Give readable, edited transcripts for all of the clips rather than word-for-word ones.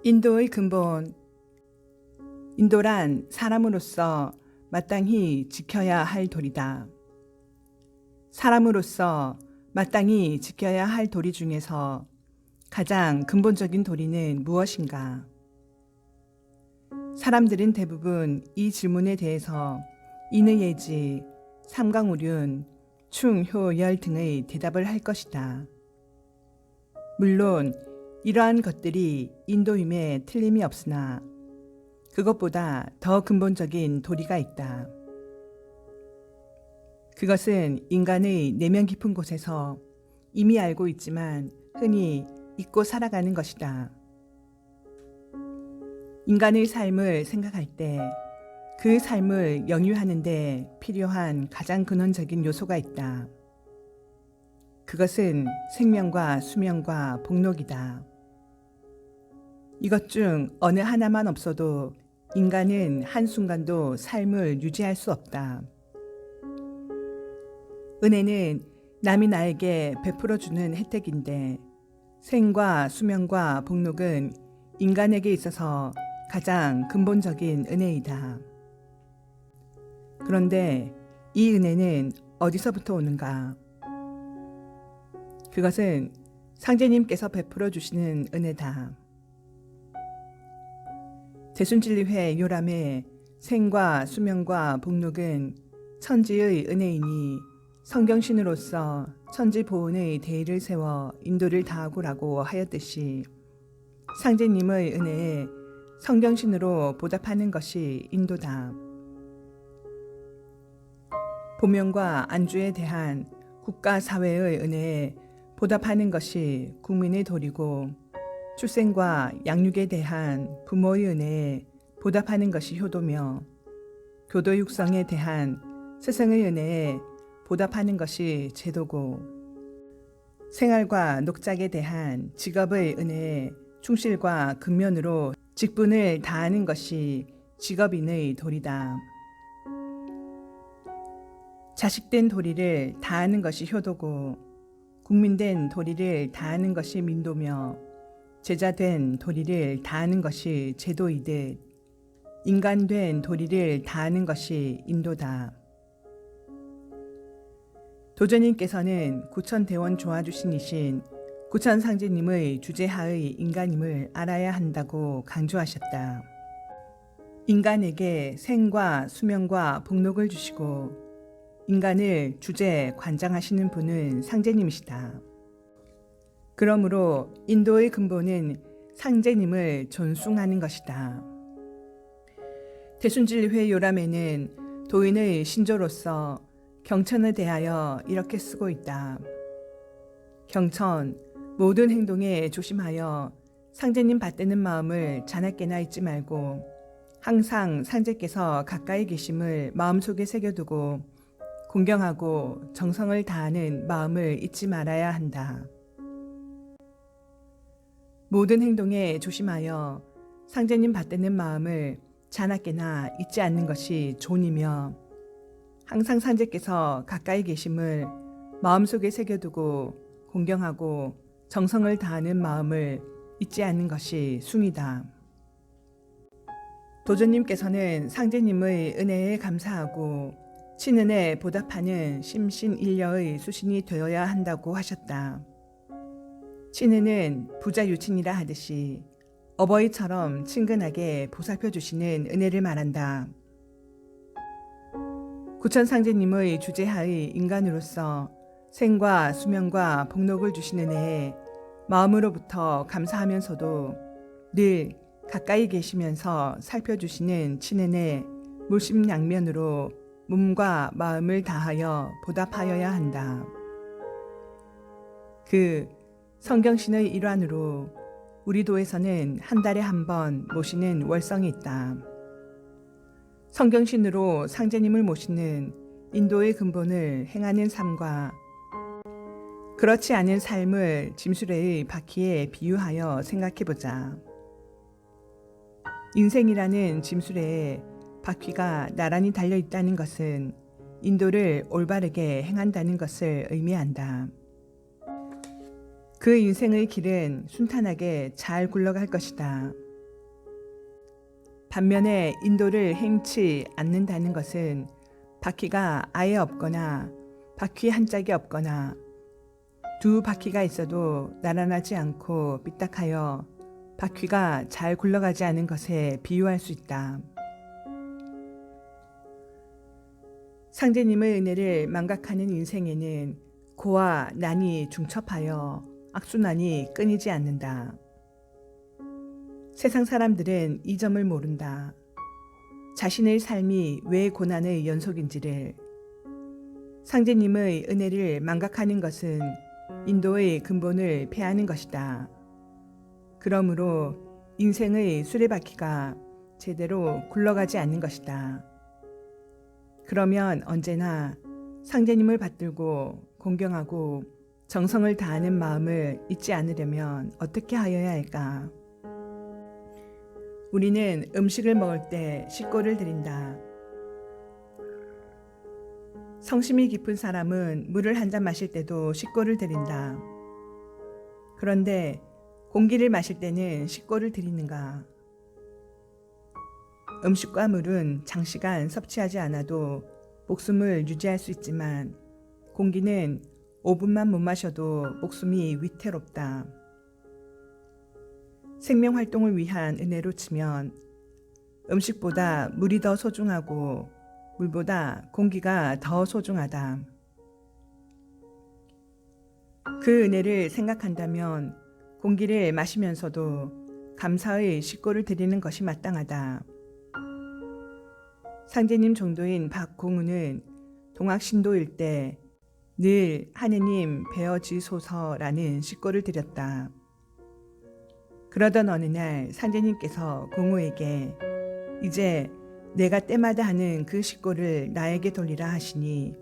인도의 근본. 인도란 사람으로서 마땅히 지켜야 할 도리다. 사람으로서 마땅히 지켜야 할 도리 중에서 가장 근본적인 도리는 무엇인가? 사람들은 대부분 이 질문에 대해서 인의예지, 삼강오륜, 충효열 등의 대답을 할 것이다. 물론 이러한 것들이 인도임에 틀림이 없으나 그것보다 더 근본적인 도리가 있다. 그것은 인간의 내면 깊은 곳에서 이미 알고 있지만 흔히 잊고 살아가는 것이다. 인간의 삶을 생각할 때 그 삶을 영유하는 데 필요한 가장 근원적인 요소가 있다. 그것은 생명과 수명과 복록이다. 이것 중 어느 하나만 없어도 인간은 한순간도 삶을 유지할 수 없다. 은혜는 남이 나에게 베풀어주는 혜택인데 생과 수명과 복록은 인간에게 있어서 가장 근본적인 은혜이다. 그런데 이 은혜는 어디서부터 오는가? 그것은 상제님께서 베풀어 주시는 은혜다. 대순진리회 요람의 생과 수명과 복록은 천지의 은혜이니 성경신으로서 천지 보훈의 대의를 세워 인도를 다하고라고 하였듯이 상제님의 은혜에 성경신으로 보답하는 것이 인도다. 보명과 안주에 대한 국가 사회의 은혜에 보답하는 것이 국민의 도리고 출생과 양육에 대한 부모의 은혜에 보답하는 것이 효도며 교도 육성에 대한 스승의 은혜에 보답하는 것이 제도고 생활과 녹작에 대한 직업의 은혜에 충실과 근면으로 직분을 다하는 것이 직업인의 도리다. 자식된 도리를 다하는 것이 효도고 국민된 도리를 다하는 것이 민도며 제자된 도리를 다하는 것이 제도이듯 인간된 도리를 다하는 것이 인도다. 도전님께서는 구천대원 조화주신이신 구천상제님의 주제하의 인간임을 알아야 한다고 강조하셨다. 인간에게 생과 수명과 복록을 주시고 인간을 주제 관장하시는 분은 상제님이시다. 그러므로 인도의 근본은 상제님을 존숭하는 것이다. 대순진리회 요람에는 도인의 신조로서 경천에 대하여 이렇게 쓰고 있다. 경천, 모든 행동에 조심하여 상제님 받드는 마음을 자나깨나 잊지 말고 항상 상제께서 가까이 계심을 마음속에 새겨두고 공경하고 정성을 다하는 마음을 잊지 말아야 한다. 모든 행동에 조심하여 상제님 받드는 마음을 자나깨나 잊지 않는 것이 존이며 항상 상제께서 가까이 계심을 마음속에 새겨두고 공경하고 정성을 다하는 마음을 잊지 않는 것이 숭이다. 도전님께서는 상제님의 은혜에 감사하고 친은에 보답하는 심신일녀의 수신이 되어야 한다고 하셨다. 친은은 부자 유친이라 하듯이 어버이처럼 친근하게 보살펴 주시는 은혜를 말한다. 구천상제님의 주제하의 인간으로서 생과 수명과 복록을 주시는 은혜에 마음으로부터 감사하면서도 늘 가까이 계시면서 살펴주시는 친은에 물심양면으로 몸과 마음을 다하여 보답하여야 한다. 그 성경신의 일환으로 우리 도에서는 한 달에 한 번 모시는 월성이 있다. 성경신으로 상제님을 모시는 인도의 근본을 행하는 삶과 그렇지 않은 삶을 짐수레의 바퀴에 비유하여 생각해보자. 인생이라는 짐수레에 바퀴가 나란히 달려있다는 것은 인도를 올바르게 행한다는 것을 의미한다. 그 인생의 길은 순탄하게 잘 굴러갈 것이다. 반면에 인도를 행치 않는다는 것은 바퀴가 아예 없거나 바퀴 한 짝이 없거나 두 바퀴가 있어도 나란하지 않고 삐딱하여 바퀴가 잘 굴러가지 않은 것에 비유할 수 있다. 상제님의 은혜를 망각하는 인생에는 고와 난이 중첩하여 악순환이 끊이지 않는다. 세상 사람들은 이 점을 모른다. 자신의 삶이 왜 고난의 연속인지를. 상제님의 은혜를 망각하는 것은 인도의 근본을 패하는 것이다. 그러므로 인생의 수레바퀴가 제대로 굴러가지 않는 것이다. 그러면 언제나 상제님을 받들고 공경하고 정성을 다하는 마음을 잊지 않으려면 어떻게 하여야 할까? 우리는 음식을 먹을 때 식고를 드린다. 성심이 깊은 사람은 물을 한 잔 마실 때도 식고를 드린다. 그런데 공기를 마실 때는 식고를 드리는가? 음식과 물은 장시간 섭취하지 않아도 목숨을 유지할 수 있지만 공기는 5분만 못 마셔도 목숨이 위태롭다. 생명 활동을 위한 은혜로 치면 음식보다 물이 더 소중하고 물보다 공기가 더 소중하다. 그 은혜를 생각한다면 공기를 마시면서도 감사의 식고를 드리는 것이 마땅하다. 상제님 정도인 박공우는 동학신도일 때 늘 하느님 베어지소서라는 식고를 드렸다. 그러던 어느 날 상제님께서 공우에게 이제 내가 때마다 하는 그 식고를 나에게 돌리라 하시니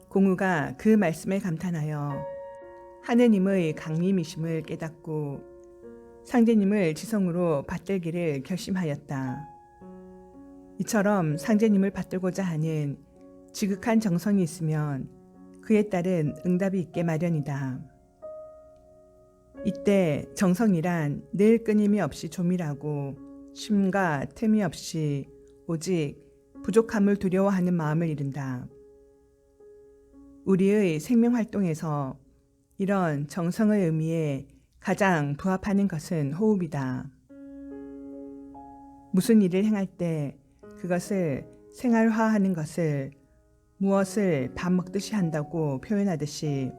공우가 그 말씀에 감탄하여 하느님의 강림이심을 깨닫고 상제님을 지성으로 받들기를 결심하였다. 이처럼 상제님을 받들고자 하는 지극한 정성이 있으면 그에 따른 응답이 있게 마련이다. 이때 정성이란 늘 끊임이 없이 조밀하고 쉼과 틈이 없이 오직 부족함을 두려워하는 마음을 이룬다. 우리의 생명활동에서 이런 정성의 의미에 가장 부합하는 것은 호흡이다. 무슨 일을 행할 때 그것을 생활화하는 것을 무엇을 밥 먹듯이 한다고 표현하듯이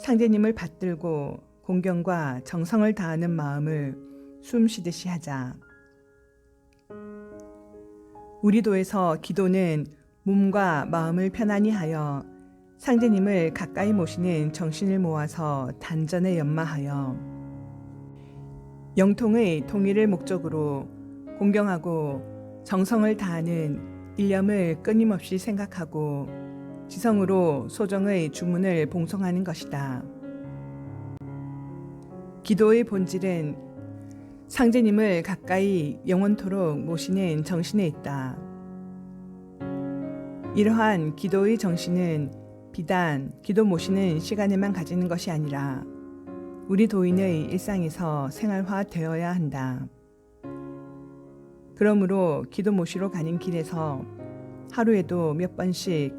상제님을 받들고 공경과 정성을 다하는 마음을 숨 쉬듯이 하자. 우리 도에서 기도는 몸과 마음을 편안히 하여 상제님을 가까이 모시는 정신을 모아서 단전에 연마하여 영통의 통일을 목적으로 공경하고 정성을 다하는 일념을 끊임없이 생각하고 지성으로 소정의 주문을 봉송하는 것이다. 기도의 본질은 상제님을 가까이 영원토록 모시는 정신에 있다. 이러한 기도의 정신은 비단 기도 모시는 시간에만 가지는 것이 아니라 우리 도인의 일상에서 생활화되어야 한다. 그러므로 기도 모시러 가는 길에서 하루에도 몇 번씩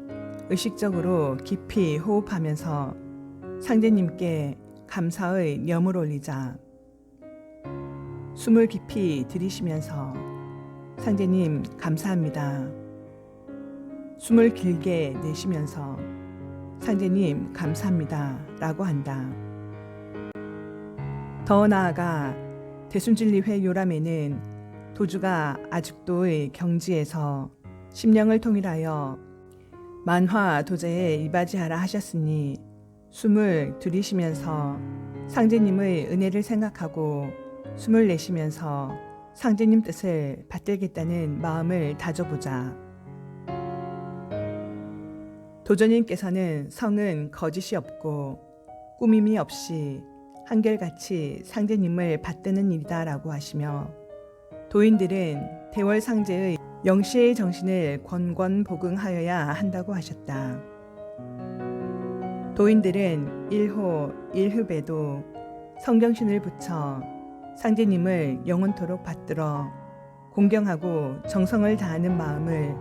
의식적으로 깊이 호흡하면서 상제님께 감사의 념을 올리자. 숨을 깊이 들이쉬면서 상제님 감사합니다. 숨을 길게 내쉬면서 상제님 감사합니다 라고 한다. 더 나아가 대순진리회 요람에는 도주가 아직도의 경지에서 심령을 통일하여 만화 도제에 이바지하라 하셨으니 숨을 들이쉬면서 상제님의 은혜를 생각하고 숨을 내쉬면서 상제님 뜻을 받들겠다는 마음을 다져보자. 도전님께서는 성은 거짓이 없고 꾸밈이 없이 한결같이 상제님을 받드는 일이다 라고 하시며 도인들은 대월상제의 영시의 정신을 권권복응하여야 한다고 하셨다. 도인들은 1호 1흡에도 성경신을 붙여 상제님을 영원토록 받들어 공경하고 정성을 다하는 마음을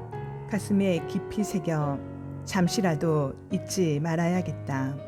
가슴에 깊이 새겨 잠시라도 잊지 말아야겠다.